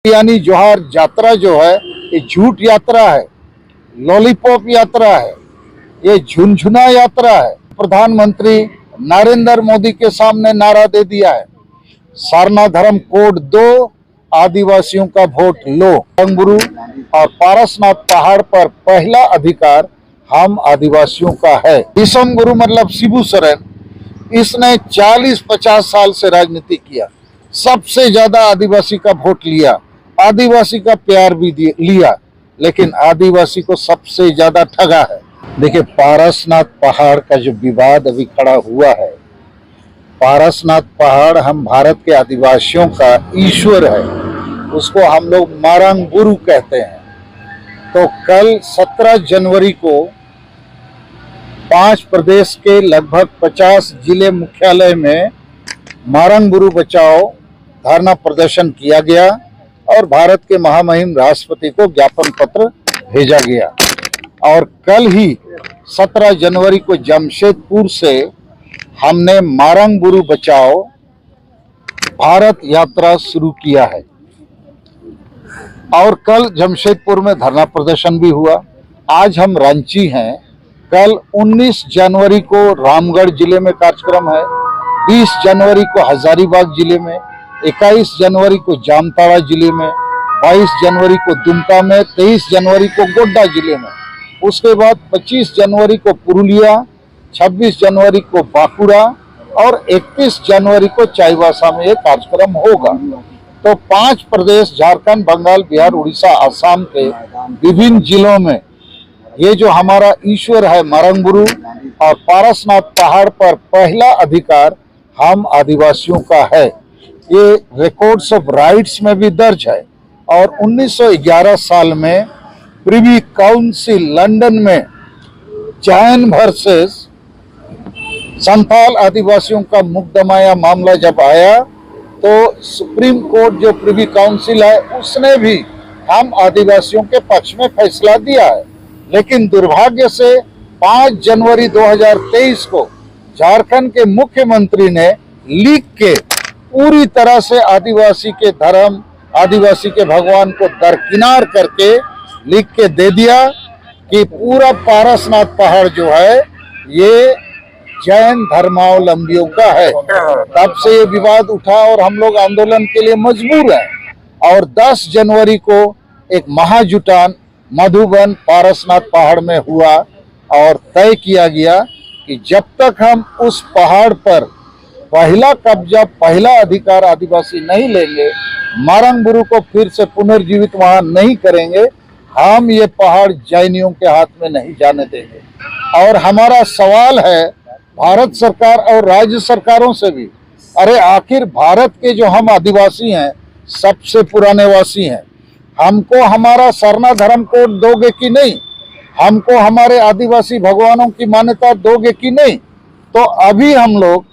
यानी जोहार यात्रा जो है ये झूठ यात्रा है, लॉलीपॉप यात्रा है, ये झुनझुना यात्रा है। प्रधानमंत्री नरेंद्र मोदी के सामने नारा दे दिया है, सारना धर्म कोड 2, आदिवासियों का वोट लो। रंगबुरु और पारसनाथ पहाड़ पर पहला अधिकार हम आदिवासियों का है। विषम गुरु मतलब शिबू सोरेन, इसने 40-50 साल से राजनीति किया, सबसे ज्यादा आदिवासी का वोट लिया, आदिवासी का प्यार भी लिया, लेकिन आदिवासी को सबसे ज्यादा ठगा है। देखिए, पारसनाथ पहाड़ का जो विवाद अभी खड़ा हुआ है, पारसनाथ पहाड़ हम भारत के आदिवासियों का ईश्वर है, उसको हम लोग मारंगबुरु कहते हैं। तो कल 17 जनवरी को 5 प्रदेश के लगभग 50 जिले मुख्यालय में मारंगबुरु बचाओ धरना प्रदर्शन किया गया और भारत के महामहिम राष्ट्रपति को ज्ञापन पत्र भेजा गया। और कल ही 17 जनवरी को जमशेदपुर से हमने मारंगबुरु बचाओ भारत यात्रा शुरू किया है और कल जमशेदपुर में धरना प्रदर्शन भी हुआ। आज हम रांची हैं। कल 19 जनवरी को रामगढ़ जिले में कार्यक्रम है, 20 जनवरी को हजारीबाग जिले में, 21 जनवरी को जामताड़ा जिले में, 22 जनवरी को दुमका में, 23 जनवरी को गोड्डा जिले में, उसके बाद 25 जनवरी को पुरुलिया, 26 जनवरी को बांकुड़ा और 31 जनवरी को चाईबासा में ये कार्यक्रम होगा। तो 5 प्रदेश झारखंड, बंगाल, बिहार, उड़ीसा, असम के विभिन्न जिलों में ये जो हमारा ईश्वर है मारंगबुरु और पारसनाथ पहाड़ पर पहला अधिकार हम आदिवासियों का है, ये रिकॉर्ड्स ऑफ राइट्स में भी दर्ज है। और 1911 साल में प्रिवी काउंसिल लंदन में जैन वर्सेस संथाल आदिवासियों का मुकदमा या मामला जब आया तो सुप्रीम कोर्ट जो प्रिवी काउंसिल है उसने भी हम आदिवासियों के पक्ष में फैसला दिया है। लेकिन दुर्भाग्य से 5 जनवरी 2023 को झारखंड के मुख्यमंत्री ने लिख के पूरी तरह से आदिवासी के धर्म, आदिवासी के भगवान को दरकिनार करके लिख के दे दिया कि पूरा पारसनाथ पहाड़ जो है ये जैन धर्मावलंबियों का है। तब से ये विवाद उठा और हम लोग आंदोलन के लिए मजबूर हैं। और 10 जनवरी को एक महाजुटान मधुबन पारसनाथ पहाड़ में हुआ और तय किया गया कि जब तक हम उस पहाड़ पर पहला कब्जा, पहला अधिकार आदिवासी नहीं लेंगे, मारंगबुरु को फिर से पुनर्जीवित वहां नहीं करेंगे, हम ये पहाड़ जैनियों के हाथ में नहीं जाने देंगे। और हमारा सवाल है भारत सरकार और राज्य सरकारों से भी, अरे आखिर भारत के जो हम आदिवासी हैं, सबसे पुराने वासी हैं, हमको हमारा सरना धर्म कोड दोगे कि नहीं? हमको हमारे आदिवासी भगवानों की मान्यता दोगे कि नहीं? तो अभी हम लोग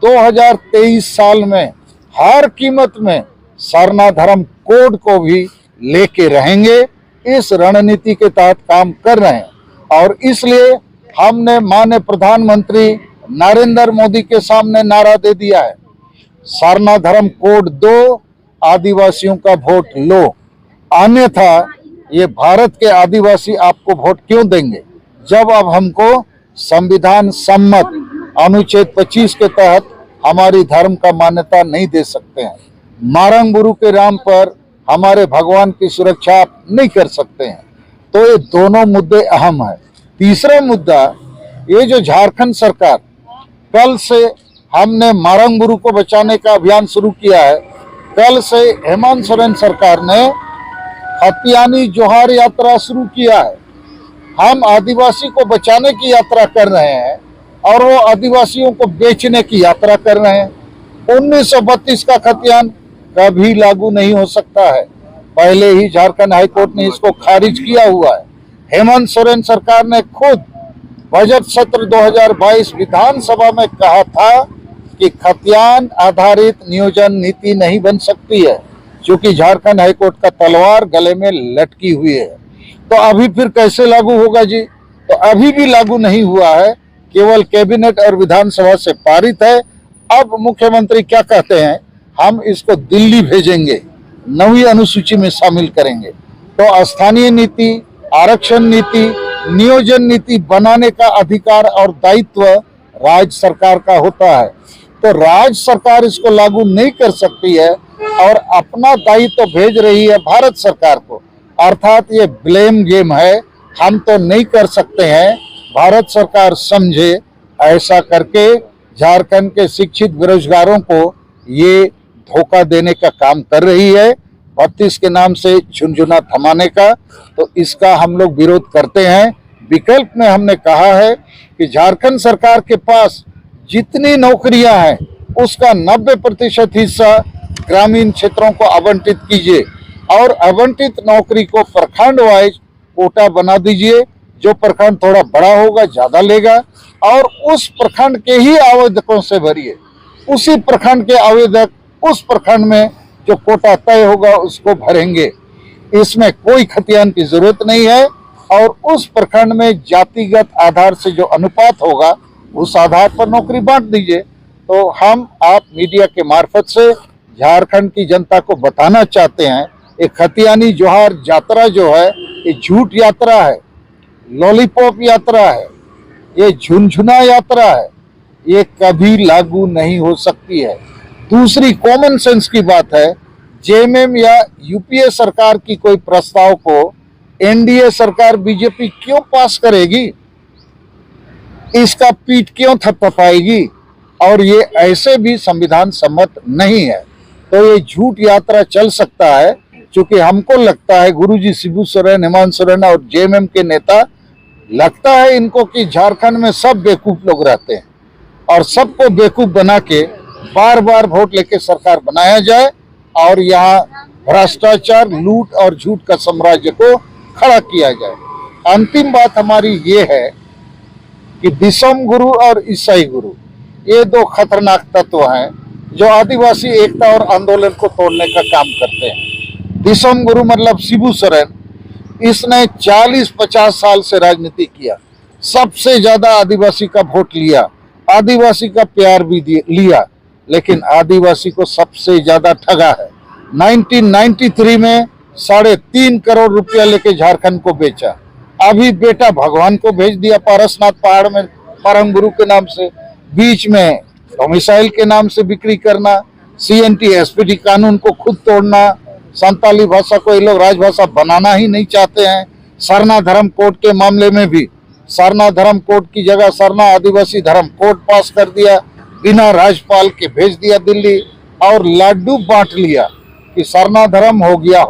2023 साल में हर कीमत में सरना धर्म कोड को भी लेके रहेंगे, इस रणनीति के तहत काम कर रहे हैं। और इसलिए हमने माननीय प्रधानमंत्री नरेंद्र मोदी के सामने नारा दे दिया है, सरना धर्म कोड 2, आदिवासियों का वोट लो, अन्यथा ये भारत के आदिवासी आपको वोट क्यों देंगे जब अब हमको संविधान सम्मत अनुच्छेद 25 के तहत हमारी धर्म का मान्यता नहीं दे सकते हैं। मारंगबुरु के नाम पर हमारे भगवान की सुरक्षा आप नहीं कर सकते हैं। तो ये दोनों मुद्दे अहम है। तीसरा मुद्दा, ये जो झारखंड सरकार, कल से हमने मारंगबुरु को बचाने का अभियान शुरू किया है। कल से हेमंत सोरेन सरकार ने खतियानी जोहार यात्रा शुरू किया है। हम आदिवासी को बचाने की यात्रा कर रहे हैं और वो आदिवासियों को बेचने की यात्रा कर रहे हैं। 1932 का खतियान कभी लागू नहीं हो सकता है, पहले ही झारखंड हाईकोर्ट ने इसको खारिज किया हुआ है। हेमंत सोरेन सरकार ने खुद बजट सत्र 2022 विधानसभा में कहा था कि खतियान आधारित नियोजन नीति नहीं बन सकती है, क्योंकि झारखंड हाईकोर्ट का तलवार गले में लटकी हुई है। तो अभी फिर कैसे लागू होगा जी? तो अभी भी लागू नहीं हुआ है, केवल कैबिनेट और विधानसभा से पारित है। अब मुख्यमंत्री क्या कहते हैं, हम इसको दिल्ली भेजेंगे नवी अनुसूची में शामिल करेंगे। तो स्थानीय नीति, आरक्षण नीति, नियोजन नीति बनाने का अधिकार और दायित्व राज्य सरकार का होता है। तो राज्य सरकार इसको लागू नहीं कर सकती है और अपना दायित्व भेज रही है भारत सरकार को, अर्थात ये ब्लेम गेम है। हम तो नहीं कर सकते हैं, भारत सरकार समझे, ऐसा करके झारखंड के शिक्षित बेरोजगारों को ये धोखा देने का काम कर रही है, 32 के नाम से झुनझुना थमाने का। तो इसका हम लोग विरोध करते हैं। विकल्प में हमने कहा है कि झारखंड सरकार के पास जितनी नौकरियां हैं उसका 90% हिस्सा ग्रामीण क्षेत्रों को आवंटित कीजिए और आवंटित नौकरी को प्रखंड वाइज कोटा बना दीजिए। जो प्रखंड थोड़ा बड़ा होगा ज्यादा लेगा और उस प्रखंड के ही आवेदकों से भरिए। उसी प्रखंड के आवेदक उस प्रखंड में जो कोटा तय होगा उसको भरेंगे। इसमें कोई खतियान की जरूरत नहीं है और उस प्रखंड में जातिगत आधार से जो अनुपात होगा उस आधार पर नौकरी बांट दीजिए। तो हम आप मीडिया के मार्फत से झारखंड की जनता को बताना चाहते हैं, ये खतियानी जोहार यात्रा जो है ये झूठ यात्रा है, लॉलीपॉप यात्रा है, ये झुनझुना यात्रा है, ये कभी लागू नहीं हो सकती है। दूसरी कॉमन सेंस की बात है, जेएमएम या यूपीए सरकार की कोई प्रस्ताव को एनडीए सरकार बीजेपी क्यों पास करेगी, इसका पीठ क्यों थपथपाएगी, और ये ऐसे भी संविधान सम्मत नहीं है। तो ये झूठ यात्रा चल सकता है, क्योंकि हमको लगता है गुरुजी शिबू सोरेन, हेमंत सोरेन और जेएमएम के नेता, लगता है इनको कि झारखंड में सब बेवकूफ लोग रहते हैं और सबको बेवकूफ बना के बार बार वोट लेके सरकार बनाया जाए और यहाँ भ्रष्टाचार, लूट और झूठ का साम्राज्य को खड़ा किया जाए। अंतिम बात हमारी ये है कि दिसम गुरु और ईसाई गुरु ये दो खतरनाक तत्व हैं जो आदिवासी एकता और आंदोलन को तोड़ने का काम करते हैं। दिसम गुरु मतलब शिबू सोरेन, इसने 40-50 साल से राजनीति किया, सबसे ज्यादा आदिवासी का वोट लिया, आदिवासी का प्यार भी लिया, लेकिन आदिवासी को सबसे ज्यादा ठगा है। 1993 में 3.5 करोड़ रुपया लेके झारखंड को बेचा। अभी बेटा भगवान को भेज दिया पारसनाथ पहाड़ में परम गुरु के नाम से। बीच में डोमिसाइल के नाम से बिक्री करना, सीएनटी एसपीटी कानून को खुद तोड़ना, संताली भाषा को ये लोग राजभाषा बनाना ही नहीं चाहते हैं। सरना धर्म कोड के मामले में भी सरना धर्म कोड की जगह सरना आदिवासी धर्म कोड पास कर दिया, बिना राज्यपाल के भेज दिया दिल्ली और लड्डू बांट लिया कि सरना धर्म हो गया।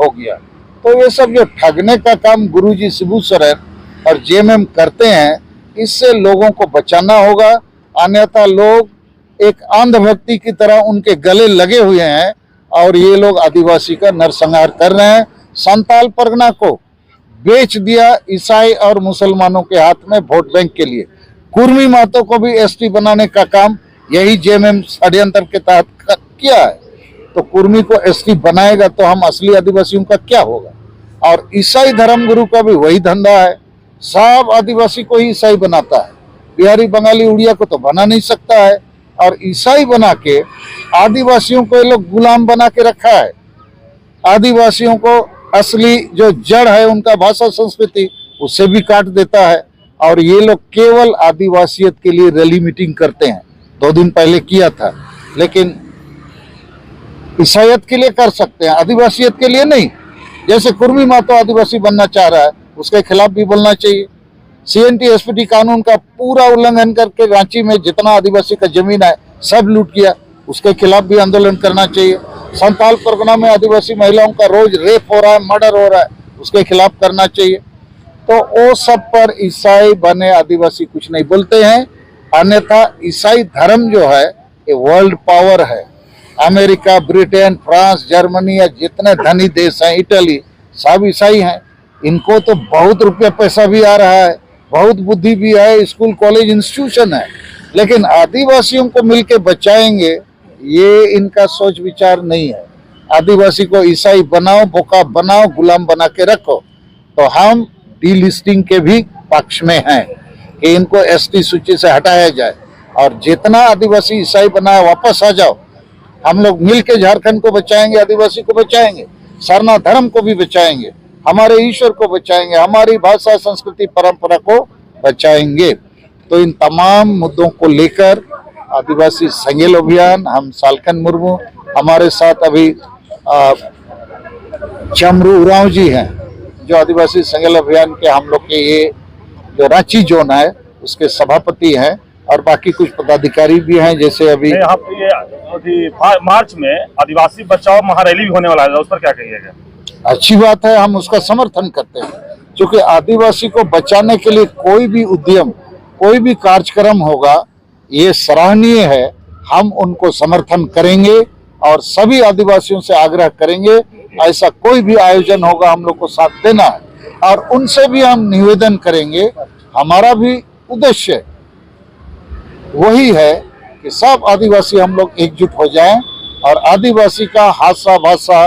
तो ये सब जो ठगने का काम गुरुजी शिबू सोरेन और जेएमएम करते हैं, इससे लोगों को बचाना होगा, अन्यथा लोग एक अंधभक्ति की तरह उनके गले लगे हुए हैं और ये लोग आदिवासी का नरसंहार कर रहे हैं। संताल परगना को बेच दिया ईसाई और मुसलमानों के हाथ में वोट बैंक के लिए। कुर्मी मातों को भी एसटी बनाने का काम यही जेएमएम षड्यंत्र के तहत किया है। तो कुर्मी को एसटी बनाएगा तो हम असली आदिवासियों का क्या होगा। और ईसाई धर्म गुरु का भी वही धंधा है, सब आदिवासी को ही ईसाई बनाता है, बिहारी बंगाली उड़िया को तो बना नहीं सकता है। और ईसाई बना के आदिवासियों को ये लोग गुलाम बना के रखा है। आदिवासियों को असली जो जड़ है उनका भाषा संस्कृति उससे भी काट देता है। और ये लोग केवल आदिवासियत के लिए रैली मीटिंग करते हैं, 2 दिन पहले किया था, लेकिन ईसाइयत के लिए कर सकते हैं, आदिवासियत के लिए नहीं। जैसे कुर्मी मातो आदिवासी बनना चाह रहा है, उसके खिलाफ भी बोलना चाहिए। सीएनटी एसपीटी कानून का पूरा उल्लंघन करके रांची में जितना आदिवासी का जमीन है सब लूट किया, उसके खिलाफ भी आंदोलन करना चाहिए। संताल परगना में आदिवासी महिलाओं का रोज रेप हो रहा है, मर्डर हो रहा है, उसके खिलाफ करना चाहिए। तो वो सब पर ईसाई बने आदिवासी कुछ नहीं बोलते हैं। अन्यथा ईसाई धर्म जो है ये वर्ल्ड पावर है। अमेरिका, ब्रिटेन, फ्रांस, जर्मनी या जितने धनी देश हैं, इटली, सब ईसाई हैं। इनको तो बहुत रुपया पैसा भी आ रहा है, बहुत बुद्धि भी है, स्कूल कॉलेज इंस्टीट्यूशन है, लेकिन आदिवासियों को मिलके बचाएंगे ये इनका सोच विचार नहीं है। आदिवासी को ईसाई बनाओ, बोका बनाओ, गुलाम बना के रखो। तो हम डीलिस्टिंग के भी पक्ष में हैं कि इनको एसटी सूची से हटाया जाए और जितना आदिवासी ईसाई बनाया वापस आ जाओ। हम लोग मिलके झारखंड को बचाएंगे, आदिवासी को बचाएंगे। सरना धर्म को भी बचाएंगे, हमारे ईश्वर को बचाएंगे, हमारी भाषा संस्कृति परंपरा को बचाएंगे। तो इन तमाम मुद्दों को लेकर आदिवासी संगेल अभियान, हम सालखन मुर्मू, हमारे साथ अभी चमरू उरांव जी हैं जो आदिवासी संगेल अभियान के हम लोग के ये जो रांची जोन है उसके सभापति हैं, और बाकी कुछ पदाधिकारी भी हैं। जैसे अभी यहाँ पे ये मार्च में आदिवासी बचाओ महारैली भी होने वाला है, उस पर क्या कहिएगा? अच्छी बात है, हम उसका समर्थन करते हैं, क्योंकि आदिवासी को बचाने के लिए कोई भी उद्यम, कोई भी कार्यक्रम होगा ये सराहनीय है। हम उनको समर्थन करेंगे और सभी आदिवासियों से आग्रह करेंगे ऐसा कोई भी आयोजन होगा हम लोग को साथ देना है, और उनसे भी हम निवेदन करेंगे। हमारा भी उद्देश्य वही है कि सब आदिवासी हम लोग एकजुट हो जाएं और आदिवासी का हासा भाषा,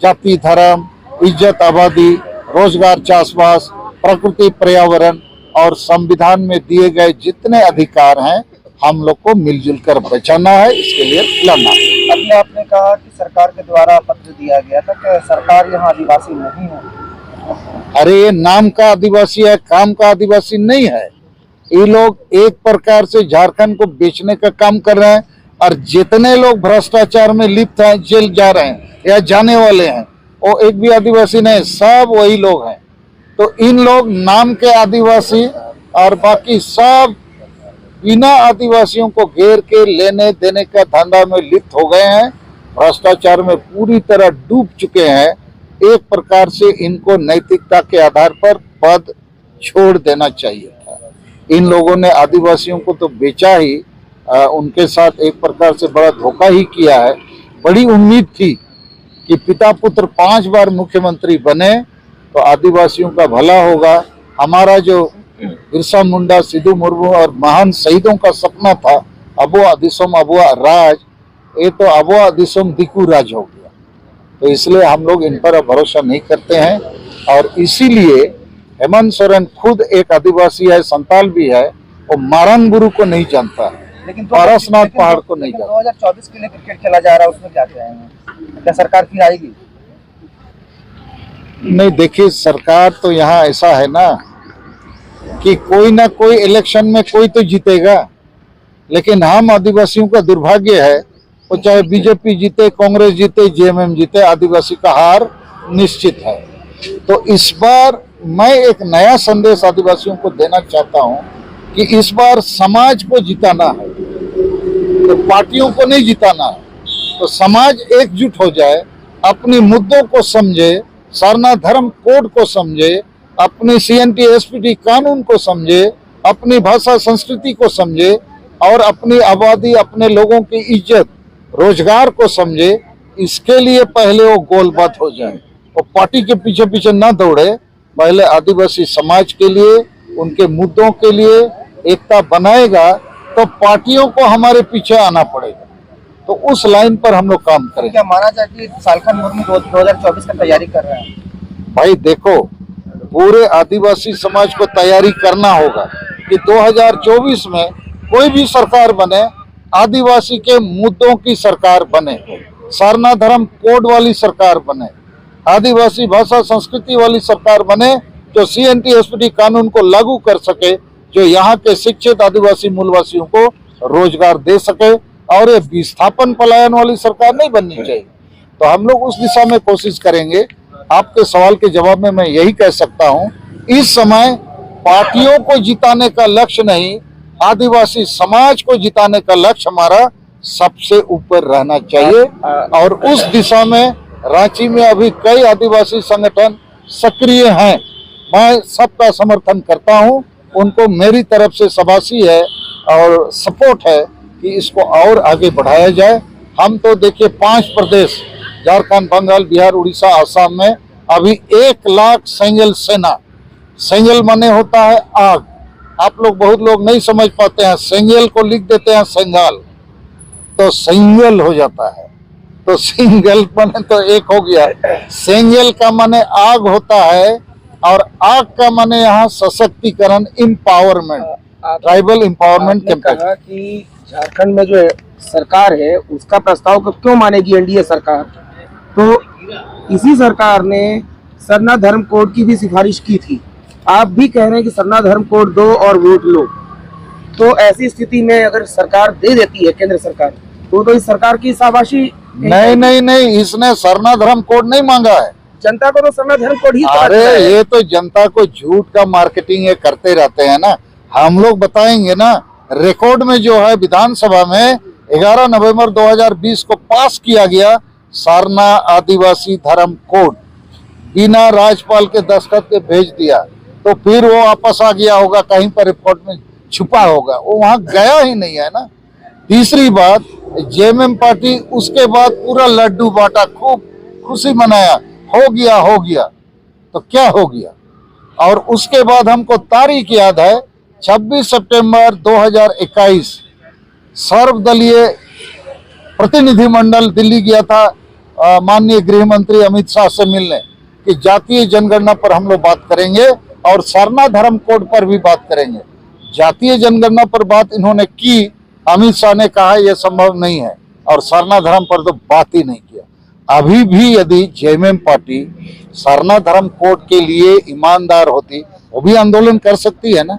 जाति, धर्म, इज्जत, आबादी, रोजगार, चाषबास, प्रकृति, पर्यावरण और संविधान में दिए गए जितने अधिकार हैं हम लोग को मिलजुल कर बचाना है, इसके लिए लड़ना है। अभी आपने कहा कि सरकार के द्वारा पत्र दिया गया था कि सरकार यहाँ आदिवासी नहीं है। अरे ये नाम का आदिवासी है, काम का आदिवासी नहीं है। ये लोग एक प्रकार से झारखंड को बेचने का काम कर रहे हैं, और जितने लोग भ्रष्टाचार में लिप्त हैं, जेल जा रहे हैं या जाने वाले हैं, वो एक भी आदिवासी नहीं, सब वही लोग हैं। तो इन लोग नाम के आदिवासी और बाकी सब बिना आदिवासियों को घेर के लेने देने का धंधा में लिप्त हो गए हैं, भ्रष्टाचार में पूरी तरह डूब चुके हैं। एक प्रकार से इनको नैतिकता के आधार पर पद छोड़ देना चाहिए था। इन लोगों ने आदिवासियों को तो बेचा ही, उनके साथ एक प्रकार से बड़ा धोखा ही किया है। बड़ी उम्मीद थी कि पिता पुत्र 5 बार मुख्यमंत्री बने तो आदिवासियों का भला होगा। हमारा जो बिरसा मुंडा, सिद्धू मुर्मू और महान शहीदों का सपना था अबुआ दिसोम अबुआ राज, ये तो अबुआ दिसोम दिकू राज हो गया। तो इसलिए हम लोग इन पर भरोसा नहीं करते हैं, और इसीलिए हेमंत सोरेन खुद एक आदिवासी है, संताल भी है, वो मारन गुरु को नहीं जानता है, लेकिन पारसनाथ पहाड़ को नहीं जानता। 2024 के लिए क्रिकेट खेला जा रहा है, उसमें क्या कहेंगे? क्या सरकार फिर आएगी? नहीं, देखिए सरकार तो यहाँ ऐसा है ना कि कोई ना कोई इलेक्शन में कोई तो जीतेगा, लेकिन हम आदिवासियों का दुर्भाग्य है, वो चाहे बीजेपी जीते, कांग्रेस जीते, जेएमएम जीते, आदिवासी का हार निश्चित है। तो इस बार मैं एक नया संदेश आदिवासियों को देना चाहता हूं कि इस बार समाज को जिताना है, तो पार्टियों को नहीं जिताना है। तो समाज एकजुट हो जाए, अपने मुद्दों को समझे, सरना धर्म कोड को समझे, अपनी CNT SPT कानून को समझे, अपनी भाषा संस्कृति को समझे, और अपनी आबादी, अपने लोगों की इज्जत, रोजगार को समझे। इसके लिए पहले वो गोलबात हो जाए, वो पार्टी के पीछे पीछे ना दौड़े, पहले आदिवासी समाज के लिए, उनके मुद्दों के लिए एकता बनाएगा तो पार्टियों को हमारे पीछे आना पड़ेगा। तो उस लाइन पर हम लोग काम करें। क्या माना जाए कि सालखन मुर्मू 2024 का तैयारी कर रहे हैं? भाई देखो, पूरे आदिवासी समाज को तैयारी करना होगा कि 2024 में कोई भी सरकार बने, आदिवासी के मुद्दों की सरकार बने, सरना धर्म कोड वाली सरकार बने, आदिवासी भाषा संस्कृति वाली सरकार बने, जो CNT SPT कानून को लागू कर सके, जो यहाँ के शिक्षित आदिवासी मूलवासियों को रोजगार दे सके, और ये विस्थापन पलायन वाली सरकार नहीं बननी चाहिए। तो हम लोग उस दिशा में कोशिश करेंगे। आपके सवाल के जवाब में मैं यही कह सकता हूँ, इस समय पार्टियों को जिताने का लक्ष्य नहीं, आदिवासी समाज को जिताने का लक्ष्य हमारा सबसे ऊपर रहना चाहिए। और उस दिशा में रांची में अभी कई आदिवासी संगठन सक्रिय हैं, मैं सबका समर्थन करता हूं, उनको मेरी तरफ से शाबाशी है और सपोर्ट है कि इसको और आगे बढ़ाया जाए। हम तो देखिए 5 प्रदेश झारखंड, बंगाल, बिहार, उड़ीसा, आसाम में अभी 1 लाख सेंगल सेना, सेंगल माने होता है आग, आप लोग बहुत लोग नहीं समझ पाते हैं, सेंगल को लिख देते हैं सेंगाल, तो सेंगल हो जाता है, तो सिंगल माने तो एक हो गया, सेंगल का माने आग होता है, और आग का माने यहाँ सशक्तिकरण, इम्पावरमेंट, ट्राइबल इम्पावरमेंट कैंपेन। कहा कि झारखंड में जो सरकार है उसका प्रस्ताव को क्यों मानेगी एनडीए सरकार? तो इसी सरकार ने सरना धर्म कोड की भी सिफारिश की थी। आप भी कह रहे हैं कि सरना धर्म कोड दो और वोट लो। तो ऐसी स्थिति में अगर सरकार दे देती है, केंद्र सरकार, तो इस सरकार की शाबाशी नहीं, इसने सरना धर्म कोड नहीं मांगा है। जनता को तो सरना धर्म कोड ही अरे ये तो जनता को झूठ का मार्केटिंग ये करते रहते हैं ना। हम लोग बताएंगे ना, रिकॉर्ड में जो है विधानसभा में 11 नवंबर 2020 को पास किया गया सरना आदिवासी धर्म कोड, बिना राज्यपाल के दस्तखत के भेज दिया, तो फिर वो वापस आ गया होगा, कहीं पर रिपोर्ट में छुपा होगा, वो वहां गया ही नहीं है ना। तीसरी बात, जेएमएम पार्टी उसके बाद पूरा लड्डू बांटा, खूब खुशी मनाया, हो गया, तो क्या हो गया। और उसके बाद हमको तारीख याद है 26 सितंबर 2021 सर्वदलीय प्रतिनिधिमंडल दिल्ली गया था माननीय गृह मंत्री अमित शाह से मिलने, कि जातीय जनगणना पर हम लोग बात करेंगे और सरना धर्म कोड पर भी बात करेंगे। जातीय जनगणना पर बात इन्होंने की, अमित शाह ने कहा यह संभव नहीं है, और सरना धर्म पर तो बात ही नहीं किया। अभी भी यदि जेएमएम पार्टी सरना धर्म कोड के लिए ईमानदार होती, वो भी आंदोलन कर सकती है ना,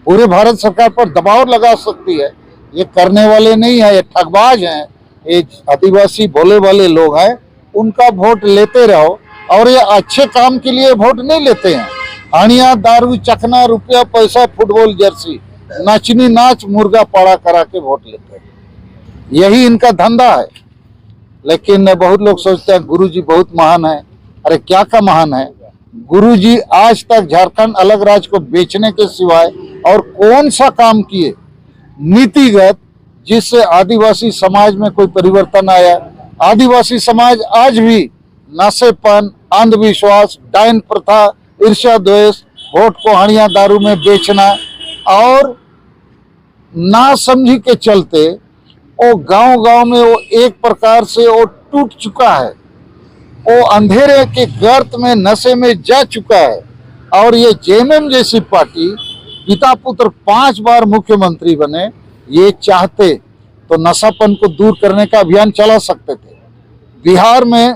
पूरे भारत सरकार पर दबाव लगा सकती है। ये करने वाले नहीं है, ये ठगबाज हैं, ये आदिवासी भोले वाले लोग हैं। उनका वोट लेते रहो, और ये अच्छे काम के लिए वोट नहीं लेते हैं। आनिया, दारू, चखना, रुपया, पैसा, फुटबॉल जर्सी, नाचनी नाच, मुर्गा पाड़ा करा के वोट लेते हैं, यही इनका धंधा है। लेकिन बहुत लोग सोचते हैं गुरुजी बहुत महान है। अरे क्या का महान है? गुरुजी आज तक झारखंड अलग राज्य को बेचने के सिवाय और कौन सा काम किए नीतिगत जिससे आदिवासी समाज में कोई परिवर्तन आया? आदिवासी समाज आज भी नशेपन, अंधविश्वास, डायन प्रथा, ईर्ष्या द्वेष, वोट को हणिया दारू में बेचना और ना समझी के चलते वो गांव-गांव में वो एक प्रकार से वो टूट चुका है, वो अंधेरे के गर्त में, नशे में जा चुका है। और ये जेएमएम जैसी पार्टी, पिता पुत्र 5 बार मुख्यमंत्री बने, ये चाहते तो नशापन को दूर करने का अभियान चला सकते थे। बिहार में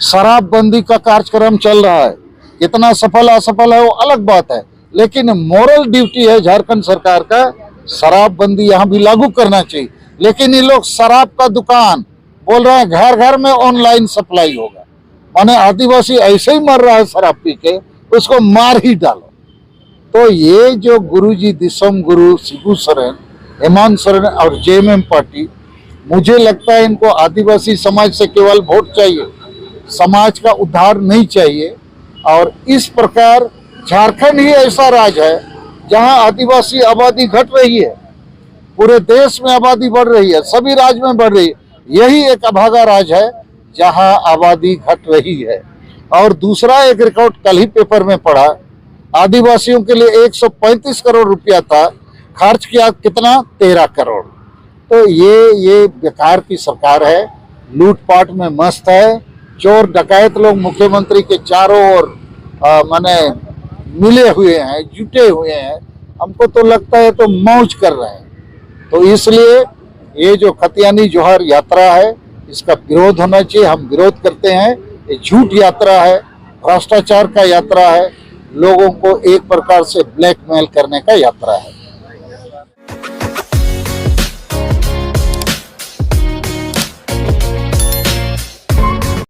शराबबंदी का कार्यक्रम चल रहा है, कितना सफल असफल है वो अलग बात है, लेकिन मोरल ड्यूटी है झारखंड सरकार का, शराबबंदी यहाँ भी लागू करना चाहिए। लेकिन ये लोग शराब का दुकान बोल रहे हैं, घर घर में ऑनलाइन सप्लाई होगा। माने आदिवासी ऐसे ही मर रहा है शराब पी के, उसको मार ही डालो। तो ये जो गुरुजी दिसम गुरु शिबू सोरेन, हेमंत सोरेन और जेएमएम पार्टी, मुझे लगता है इनको आदिवासी समाज से केवल वोट चाहिए, समाज का उद्धार नहीं चाहिए। और इस प्रकार झारखंड ही ऐसा राज्य है जहां आदिवासी आबादी घट रही है, पूरे देश में आबादी बढ़ रही है, सभी राज्य में बढ़ रही है, यही एक अभागा राज्य है जहां आबादी घट रही है। और दूसरा एक रिकॉर्ड कल ही पेपर में पढ़ा, आदिवासियों के लिए 135 करोड़ रुपया था, खर्च किया कितना? 13 करोड़। तो ये बेकार की सरकार है, लूटपाट में मस्त है, चोर डकैत लोग मुख्यमंत्री के चारों ओर माने मिले हुए हैं, जुटे हुए हैं। हमको तो लगता है तो मौज कर रहे हैं। तो इसलिए ये जो खतियानी जोहर यात्रा है, इसका विरोध होना चाहिए। हम विरोध करते हैं। ये झूठ यात्रा है, भ्रष्टाचार का यात्रा है, लोगों को एक प्रकार से ब्लैकमेल करने का यात्रा है।